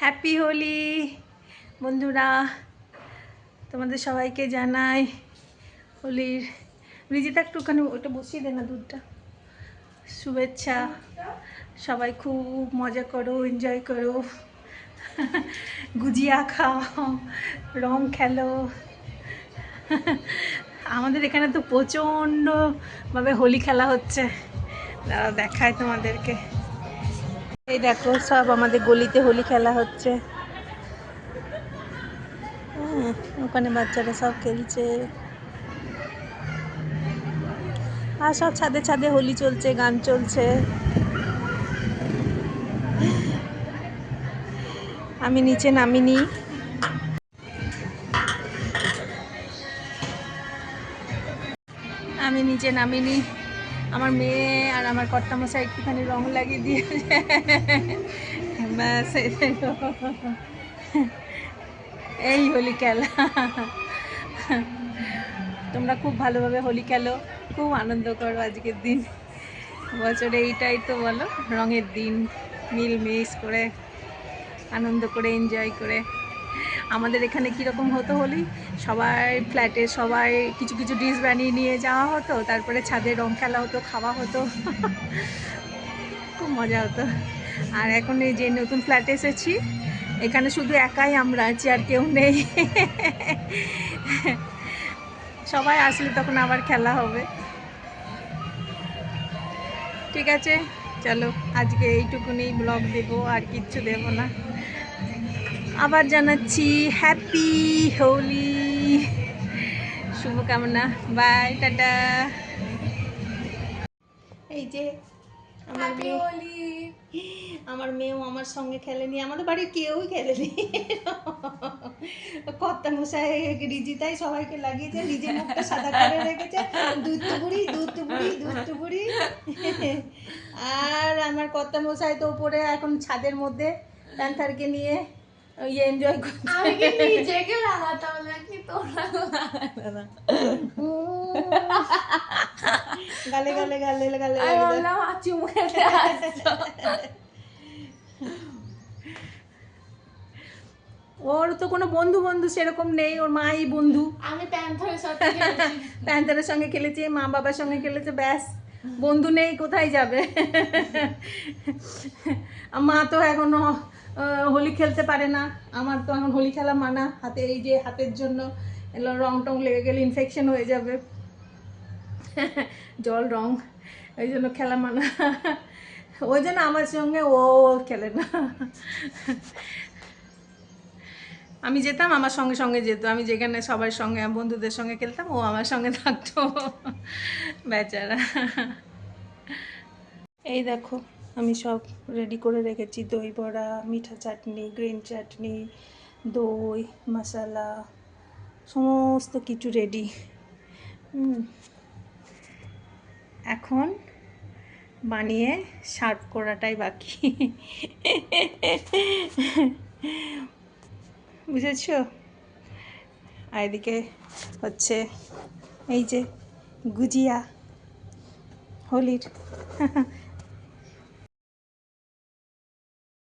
Happy Holi বন্ধুরা, তোমাদের সবাইকে জানাই হোলির। রিজিতা একটুখানি ওটা বসিয়ে দে না, দুধটা। শুভেচ্ছা। সবাই খুব মজা করো, এনজয় করো, গুজিয়া খাও, রং খেলো। আমাদের এখানে তো প্রচণ্ডভাবে হোলি খেলা হচ্ছে, দেখায় তোমাদেরকে। এই দেখো, সব আমাদের গলিতে হোলি খেলা হচ্ছে। ওখানে বাচ্চারা সব খেলছে, আর সব ছাদে ছাদে হোলি চলছে, গান চলছে। আমি নিচে নামিনি। আমার মেয়ে আর আমার কর্তামশাই একটুখানি রং লাগিয়ে দিয়েছে, ব্যাস। এই হোলি খেলা। তোমরা খুব ভালোভাবে হোলি খেলো, খুব আনন্দ করো আজকের দিন। বছরে এইটাই তো বলো, রঙের দিন, মিলমিশ করে আনন্দ করে এনজয় করে। আমাদের এখানে কীরকম হতো হোলি, সবাই ফ্ল্যাটে সবাই কিছু কিছু ডিশ বানিয়ে নিয়ে যাওয়া হতো, তারপরে ছাদে রং খেলা হতো, খাওয়া হতো, খুব মজা হতো। আর এখন এই যে নতুন ফ্ল্যাটে এসেছি, এখানে শুধু একাই আমরা আছি, আর কেউ নেই। সবাই আসলে তখন আবার খেলা হবে। ঠিক আছে, চলো আজকে এইটুকুনি ব্লগ দেবো, আর কিচ্ছু দেবো না। আবার জানাচ্ছি হ্যাপি হোলি, শুভকামনা। Bye, tata. এই যে আমার মেয়েও আমার সঙ্গে খেলেনি, আমাদের বাড়ির কেউই খেলেনি। কর্তা মশাই রিজিতাই সবাইকে লাগিয়েছে, নিজের মুখটা সাদা করে রেখেছে, দুধ টুপুরি। আর আমার কর্তা মশাই তো উপরে এখন ছাদের মধ্যে প্যান্থারকে নিয়ে এনজয় করছে। গালে ওর তো কোনো বন্ধু সেরকম নেই, ওর মাই বন্ধু। আমি প্যান্থারের সঙ্গে খেলেছি, মা বাবার সঙ্গে খেলেছে, ব্যাস। বন্ধু নেই, কোথায় যাবে? মা তো এখনো হোলি খেলতে পারে না, আমার তো এখন হোলি খেলা মানা। হাতে এই যে হাতের জন্য রং টং লেগে গেলে ইনফেকশন হয়ে যাবে, জল রং, ওই জন্য খেলা মানা। ওই জন্য আমার সঙ্গে ও খেলে না। আমি যেতাম, আমার সঙ্গে সঙ্গে যেত, আমি যেখানে সবার সঙ্গে বন্ধুদের সঙ্গে খেলতাম, ও আমার সঙ্গে থাকতো, বেচারা। এই দেখো, আমি সব রেডি করে রেখেছি, দই বড়া, মিঠা চাটনি, গ্রিন চাটনি, দই, মশলা, সমস্ত কিছু রেডি। এখন বানিয়ে সার্ভ করাটাই বাকি, বুঝেছো? আর এদিকে হচ্ছে এই যে গুজিয়া হোলির।